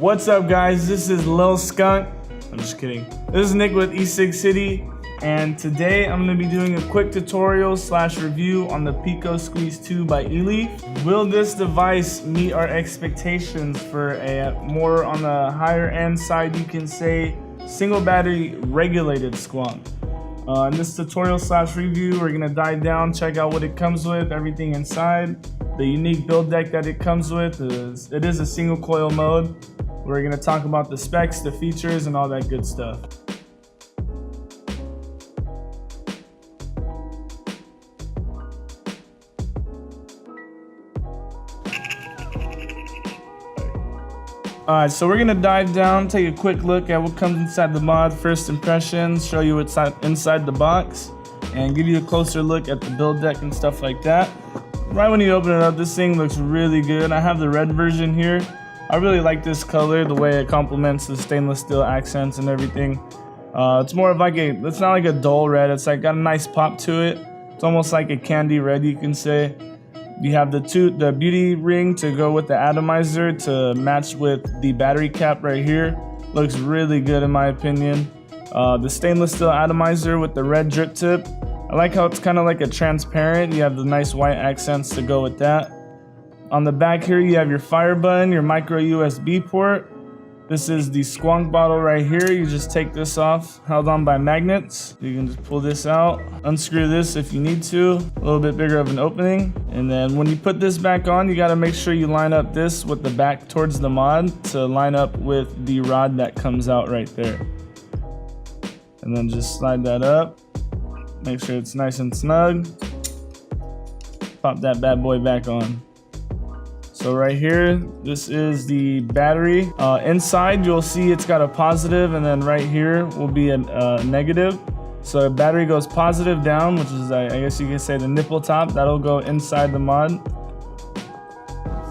What's up, guys? This is lil'skunk. I'm just kidding. This is Nick with Ecig-City, and today I'm going to be doing a quick tutorial / review on the Pico Squeeze 2 by Eleaf. Will this device meet our expectations for a more on the higher end side, you can say, single battery regulated skunk? In this tutorial / review, we're going to dive down, check out what it comes with, everything inside. The unique build deck that it comes with is a single coil mode. We're going to talk about the specs, the features, and all that good stuff. Alright, so we're going to dive down, take a quick look at what comes inside the mod, first impressions, show you what's inside the box, and give you a closer look at the build deck and stuff like that. Right when you open it up, this thing looks really good. I have the red version here. I really like this color, the way it complements the stainless steel accents and everything. It's more of like it's not like a dull red, it's like got a nice pop to it. It's almost like a candy red, you can say. You have the beauty ring to go with the atomizer to match with the battery cap right here. Looks really good in my opinion. The stainless steel atomizer with the red drip tip. I like how it's kind of like a transparent. You have the nice white accents to go with that. On the back here, you have your fire button, your micro USB port. This is the skunk bottle right here. You just take this off, held on by magnets. You can just pull this out, unscrew this if you need to. A little bit bigger of an opening. And then when you put this back on, you gotta make sure you line up this with the back towards the mod to line up with the rod that comes out right there. And then just slide that up. Make sure it's nice and snug. Pop that bad boy back on. So right here, this is the battery. Inside, you'll see it's got a positive, and then right here will be a negative. So the battery goes positive down, which is, I guess you could say, the nipple top. That'll go inside the mod.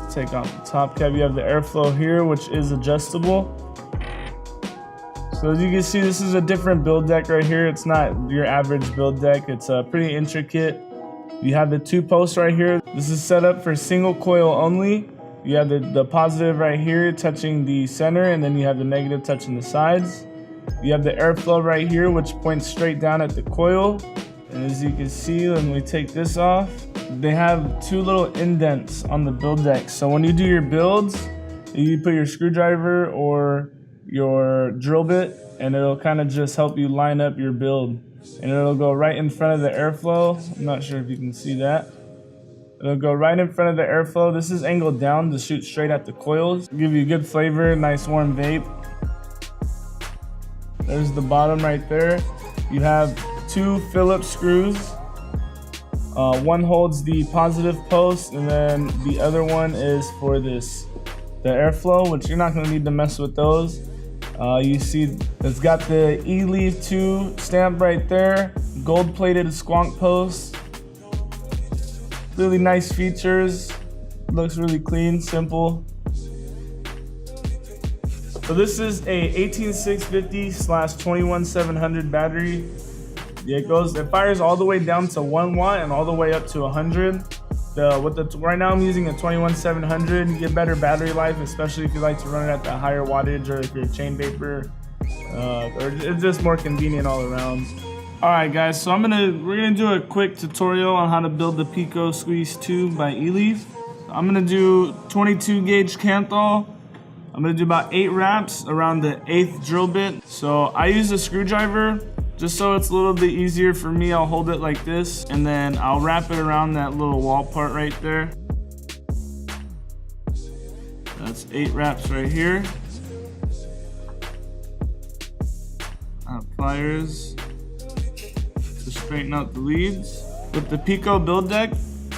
Let's take off the top cap. You have the airflow here, which is adjustable. So as you can see, this is a different build deck right here. It's not your average build deck. It's pretty intricate. You have the 2 posts right here. This is set up for single coil only. You have the positive right here touching the center, and then you have the negative touching the sides. You have the airflow right here, which points straight down at the coil. And as you can see, when we take this off, they have 2 little indents on the build deck. So when you do your builds, you put your screwdriver or your drill bit, and it'll kind of just help you line up your build. And it'll go right in front of the airflow. I'm not sure if you can see that. It'll go right in front of the airflow. This is angled down to shoot straight at the coils. Give you good flavor, nice warm vape. There's the bottom right there. You have 2 Phillips screws. One holds the positive post, and then the other one is for the airflow, which you're not gonna need to mess with those. You see it's got the Eleaf 2 stamp right there, gold plated skunk post. Really nice features, looks really clean, simple. So this is a 18650/21700 battery. It fires all the way down to 1 watt and all the way up to 100. Right now I'm using a 21700. You get better battery life, especially if you like to run it at the higher wattage, or if you're a chain vapor, or it's just more convenient all around. Alright guys, so we're gonna do a quick tutorial on how to build the Pico Squeeze 2 by Eleaf. I'm gonna do 22 gauge Canthal. I'm gonna do about 8 wraps around the 8th drill bit. So I use a screwdriver. Just so it's a little bit easier for me, I'll hold it like this, and then I'll wrap it around that little wall part right there. That's 8 wraps right here. Pliers to straighten out the leads. With the Pico build deck,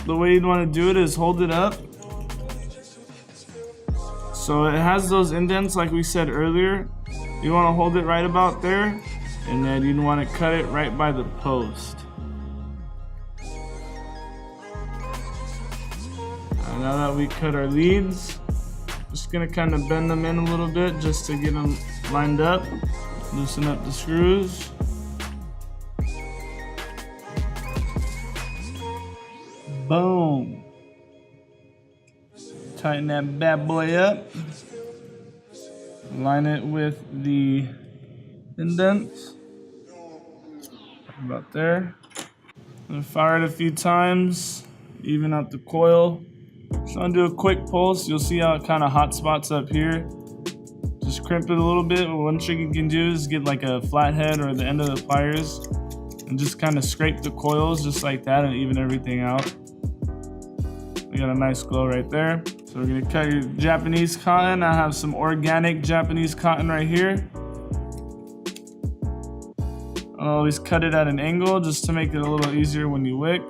the way you'd want to do it is hold it up. So it has those indents like we said earlier. You want to hold it right about there. And then you'd want to cut it right by the post. Now that we cut our leads, just gonna kind of bend them in a little bit just to get them lined up. Loosen up the screws. Boom. Tighten that bad boy up. Line it with the indents. About there. And fire it a few times, even out the coil. Just gonna do a quick pulse. You'll see how it kind of hot spots up here. Just crimp it a little bit. One trick you can do is get like a flathead or the end of the pliers and just kind of scrape the coils just like that and even everything out. We got a nice glow right there. So we're gonna cut your Japanese cotton. I have some organic Japanese cotton right here. I'll always cut it at an angle just to make it a little easier when you wick.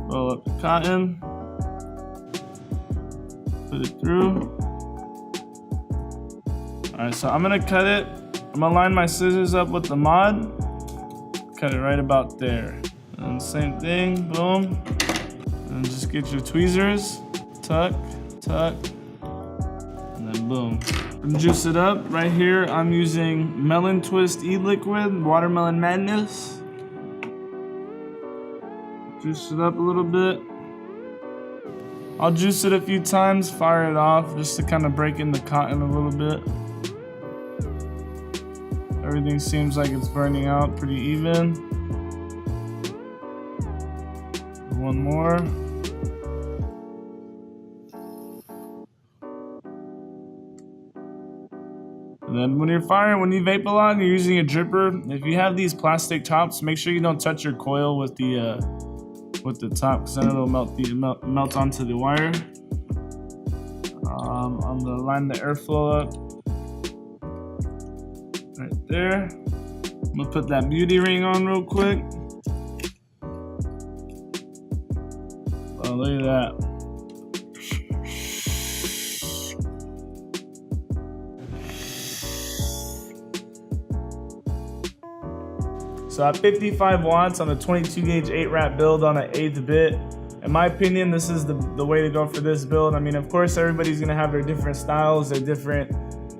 Roll up the cotton. Put it through. Alright, so I'm gonna cut it. I'm gonna line my scissors up with the mod. Cut it right about there. And same thing, boom. And just get your tweezers. Tuck, tuck, and then boom. And juice it up. Right here, I'm using Melon Twist E-Liquid, Watermelon Madness. Juice it up a little bit. I'll juice it a few times, fire it off, just to kind of break in the cotton a little bit. Everything seems like it's burning out pretty even. One more. And then when you're firing, when you vape a lot and you're using a dripper, if you have these plastic tops, make sure you don't touch your coil with the top, because then it'll melt onto the wire. I'm gonna line the airflow up right there. I'm gonna put that beauty ring on real quick. Oh, look at that. So at 55 watts on a 22 gauge 8-wrap build on an 8th bit, in my opinion, this is the way to go for this build. I mean, of course, everybody's gonna have their different styles, their different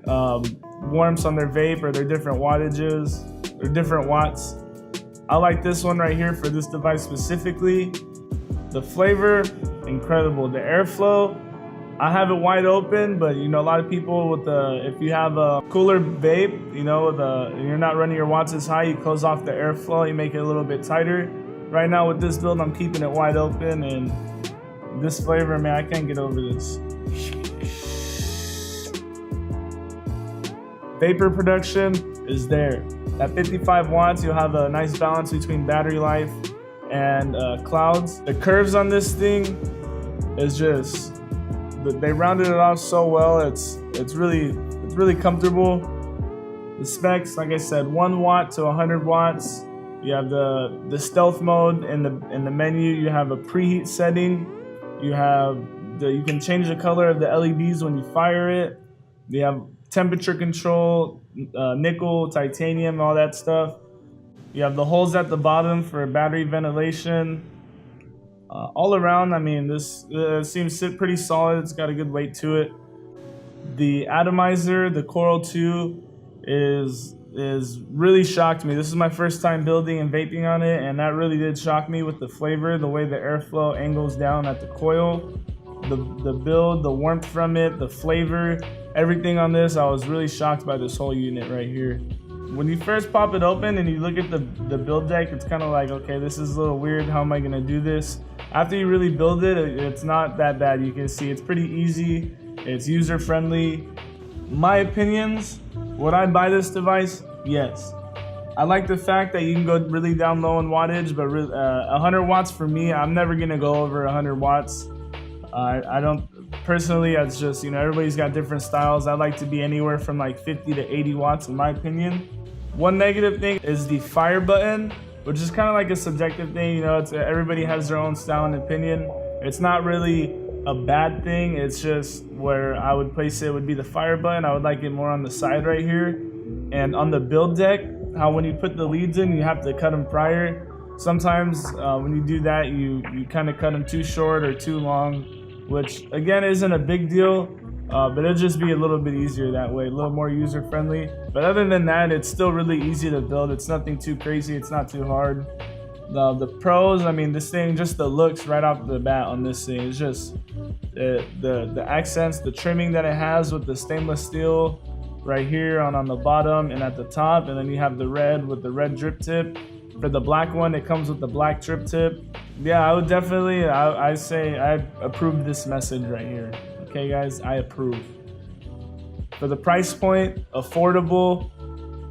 warmths on their vape, or their different wattages, or different watts. I like this one right here for this device specifically. The flavor, incredible. The airflow, I have it wide open, but you know, a lot of people with if you have a cooler vape, you know, you're not running your watts as high, you close off the airflow, you make it a little bit tighter. Right now with this build, I'm keeping it wide open, and this flavor, man, I can't get over this. Vapor production is there. At 55 watts, you'll have a nice balance between battery life and clouds. The curves on this thing is just, they rounded it off so well. It's really comfortable. The specs, like I said, 1 watt to 100 watts. You have the stealth mode in the menu. You have a preheat setting. You can change the color of the LEDs when you fire it. You have temperature control, nickel, titanium, all that stuff. You have the holes at the bottom for battery ventilation. All around, I mean, this seems pretty solid. It's got a good weight to it. The atomizer, the Coral 2, is really shocked me. This is my first time building and vaping on it, and that really did shock me with the flavor, the way the airflow angles down at the coil, the build, the warmth from it, the flavor, everything on this. I was really shocked by this whole unit right here. When you first pop it open and you look at the build deck, it's kind of like, okay, this is a little weird. How am I gonna do this? After you really build it, it's not that bad. You can see it's pretty easy. It's user friendly. My opinions, would I buy this device? Yes. I like the fact that you can go really down low in wattage, but 100 watts for me, I'm never gonna go over 100 watts. I don't, personally, it's just, you know, everybody's got different styles. I like to be anywhere from like 50 to 80 watts in my opinion. One negative thing is the fire button, which is kind of like a subjective thing. You know, everybody has their own style and opinion. It's not really a bad thing. It's just where I would place it would be the fire button. I would like it more on the side right here. And on the build deck, how when you put the leads in, you have to cut them prior. Sometimes when you do that, you kind of cut them too short or too long, which again isn't a big deal, but it'll just be a little bit easier that way, a little more user friendly. But other than that, it's still really easy to build. It's nothing too crazy, it's not too hard. The pros, I mean, this thing, just the looks right off the bat on this thing, it's just the accents, the trimming that it has with the stainless steel right here on the bottom and at the top, and then you have the red with the red drip tip. For the black one, it comes with the black drip tip. Yeah, I would definitely, I say I approve this message right here. Okay, guys, I approve. For the price point, affordable,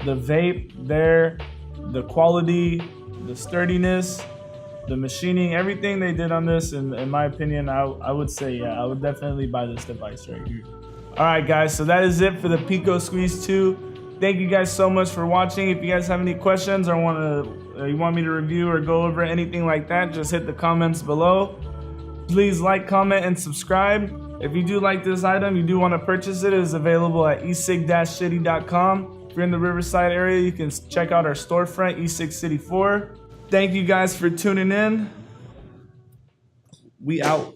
the vape there, the quality, the sturdiness, the machining, everything they did on this, in my opinion, I would say, yeah, I would definitely buy this device right here. All right, guys, so that is it for the Pico Squeeze 2. Thank you guys so much for watching. If you guys have any questions or you want me to review or go over anything like that, just hit the comments below. Please like, comment, and subscribe. If you do like this item, you do want to purchase it, it is available at ecig-city.com. If you're in the Riverside area, you can check out our storefront, Ecig-City 4. Thank you guys for tuning in. We out.